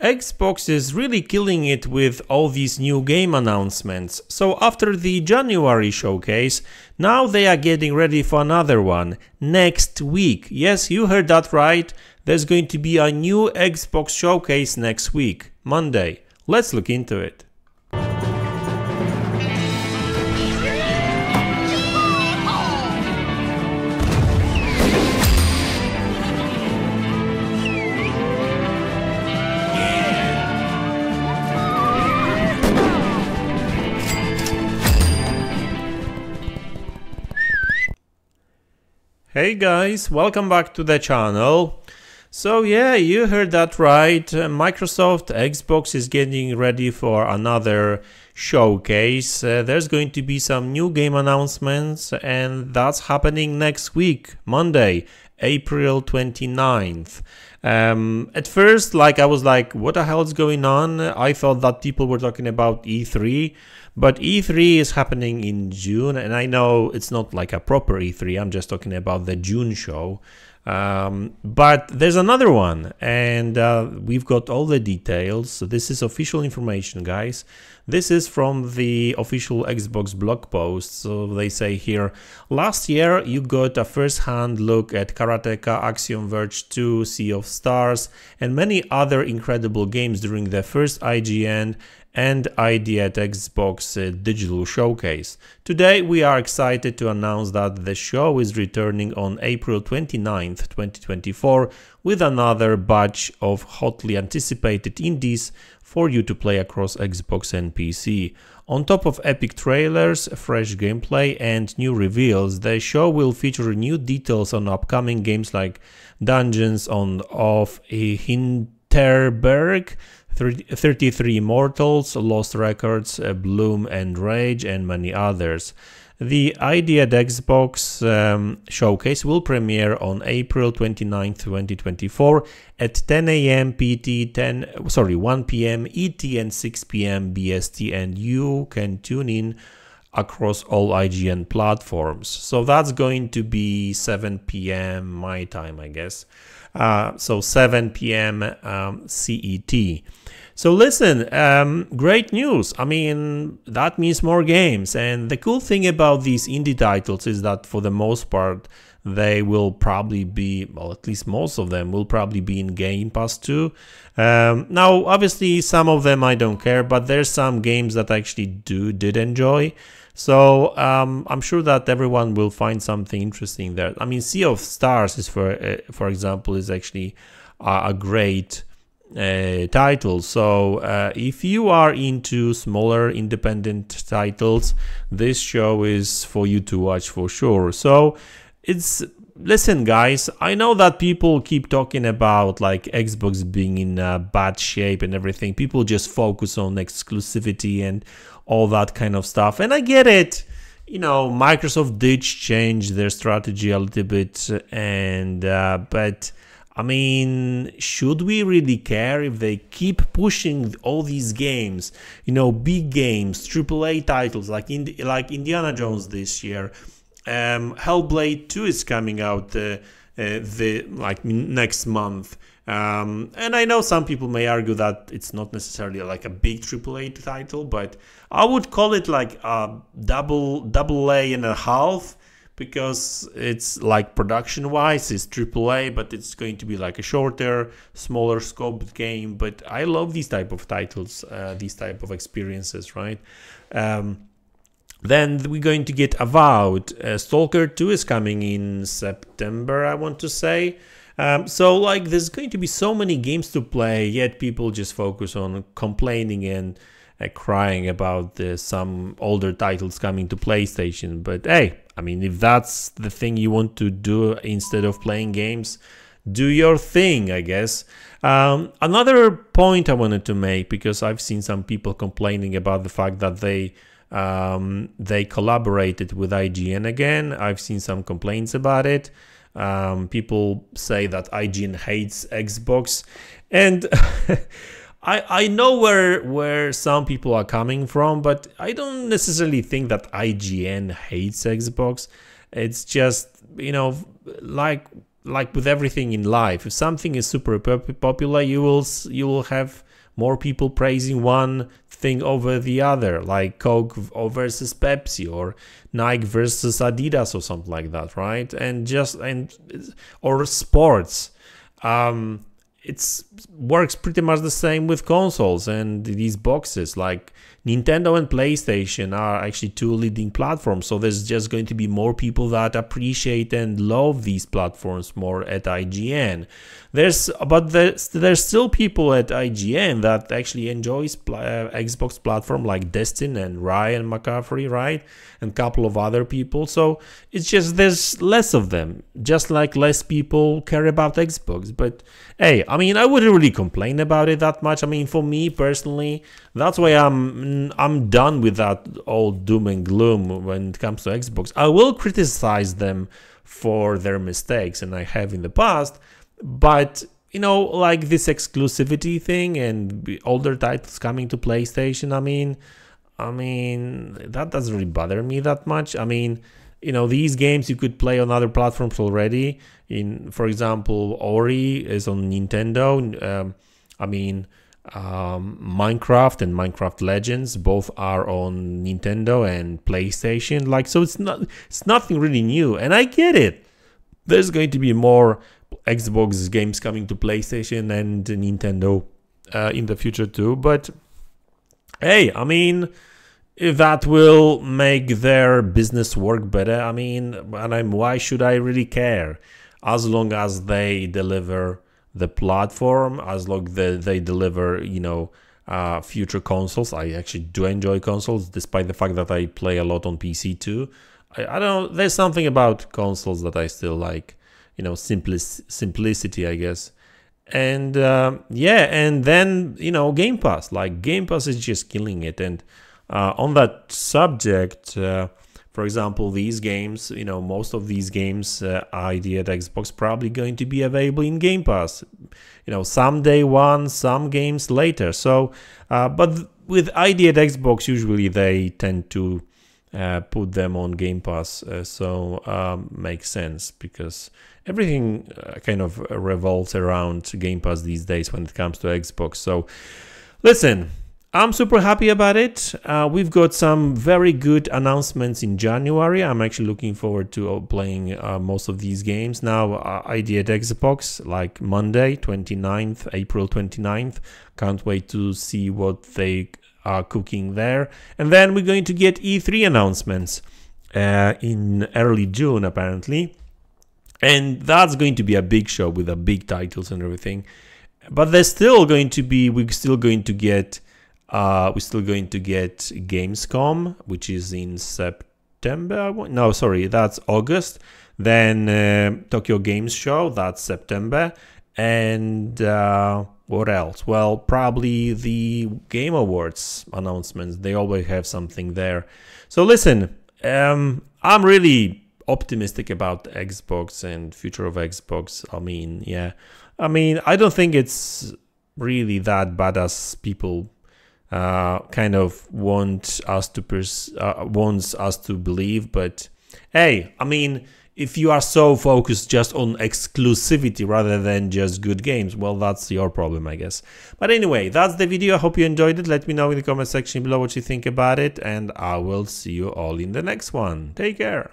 Xbox is really killing it with all these new game announcements. So after the January showcase, now they are getting ready for another one next week. Yes, you heard that right. There's going to be a new Xbox showcase next week, Monday. Let's look into it. Hey guys, welcome back to the channel. So yeah, you heard that right. Microsoft Xbox is getting ready for another showcase. There's going to be some new game announcements, and that's happening next week, Monday, April 29th. At first, I was like, what the hell is going on? I thought that people were talking about E3. But E3 is happening in June, and I know it's not like a proper E3, I'm just talking about the June show. But there's another one, and we've got all the details. So this is official information, guys. This is from the official Xbox blog post. So they say here, last year you got a first-hand look at Karateka, Axiom Verge 2, Sea of Stars, and many other incredible games during the first IGN and ID at Xbox digital showcase. Today we are excited to announce that the show is returning on April 29th, 2024 with another batch of hotly anticipated indies for you to play across Xbox and PC. On top of epic trailers, fresh gameplay and new reveals, the show will feature new details on upcoming games like Dungeons of Hinterberg, 33 Immortals, Lost Records, Bloom and Rage, and many others. The ID at Xbox showcase will premiere on April 29th, 2024 at 10 a.m. PT, 1 p.m. ET and 6 p.m. BST, and you can tune in across all IGN platforms. So that's going to be 7 p.m. my time, I guess. So 7 p.m. CET. So listen, great news. I mean, that means more games. And the cool thing about these indie titles is that for the most part, they will probably be, well, at least most of them will probably be in Game Pass too. Now, obviously, some of them I don't care, but there's some games that I actually did enjoy. So I'm sure that everyone will find something interesting there. I mean, Sea of Stars is for example, is actually a great title. So if you are into smaller independent titles, this show is for you to watch for sure. So listen guys, I know that people keep talking about like Xbox being in bad shape and everything. People just focus on exclusivity and all that kind of stuff, and I get it. You know, Microsoft did change their strategy a little bit, and but I mean, should we really care if they keep pushing all these games, you know, big games, AAA titles like Indiana Jones this year? Hellblade 2 is coming out next month. And I know some people may argue that it's not necessarily like a big AAA title, but I would call it like a double A and a half, because it's like production wise it's AAA, but it's going to be like a shorter, smaller scope game. But I love these type of titles, these type of experiences, right? Then we're going to get Avowed. Stalker 2 is coming in September, I want to say. So like there's going to be so many games to play, yet people just focus on complaining and crying about some older titles coming to PlayStation. But hey, I mean, if that's the thing you want to do instead of playing games, do your thing, I guess. Another point I wanted to make, because I've seen some people complaining about the fact that they collaborated with IGN again. I've seen some complaints about it. People say that IGN hates Xbox, and I know where some people are coming from, but I don't necessarily think that IGN hates Xbox. It's just, you know, like like with everything in life, if something is super popular, you will have more people praising one thing over the other, like Coke versus Pepsi, or Nike versus Adidas, or something like that, right? Or sports. It works pretty much the same with consoles and these boxes. Like Nintendo and PlayStation are actually two leading platforms, so there's just going to be more people that appreciate and love these platforms more at IGN. There's still people at IGN that actually enjoys Xbox platform, like Destin and Ryan McCaffrey, right? And a couple of other people. So it's just there's less of them, just like less people care about Xbox. But hey, I mean, I wouldn't really complain about it that much. I mean, for me personally, that's why I'm done with that old doom and gloom when it comes to Xbox. I will criticize them for their mistakes, and I have in the past. But, you know, like this exclusivity thing and older titles coming to PlayStation, I mean, that doesn't really bother me that much. I mean, you know, these games you could play on other platforms already. For example, Ori is on Nintendo. Minecraft and Minecraft Legends both are on Nintendo and PlayStation. Like, so it's nothing really new, and I get it. There's going to be more Xbox games coming to PlayStation and Nintendo in the future too, but hey, I mean, if that will make their business work better, I mean, why should I really care? As long as they deliver the platform, as long as they deliver, you know, future consoles. I actually do enjoy consoles, despite the fact that I play a lot on PC too. I don't know, there's something about consoles that I still like. You know, simplicity, I guess. And yeah, and then, you know, Game Pass. Like, Game Pass is just killing it. And on that subject, for example, these games, you know, most of these games, ID at Xbox, probably going to be available in Game Pass. You know, some day one, some games later. So, but with ID at Xbox, usually they tend to put them on Game Pass, so makes sense, because everything kind of revolves around Game Pass these days when it comes to Xbox. So listen, I'm super happy about it. We've got some very good announcements in January. I'm actually looking forward to playing most of these games. Now, ID at Xbox, like Monday, April 29th. Can't wait to see what they are cooking there. And then we're going to get E3 announcements in early June, apparently. And that's going to be a big show with the big titles and everything. But we're still going to get Gamescom, which is in September. No, sorry, that's August. Then Tokyo Games Show, that's September. And what else? Well, probably the Game Awards announcements. They always have something there. So listen, I'm really optimistic about Xbox and future of Xbox. I mean, yeah. I mean, I don't think it's really that bad as people kind of wants us to believe. But hey, I mean, if you are so focused just on exclusivity rather than just good games, well, that's your problem, I guess. But anyway, that's the video. I hope you enjoyed it. Let me know in the comment section below what you think about it, and I will see you all in the next one. Take care.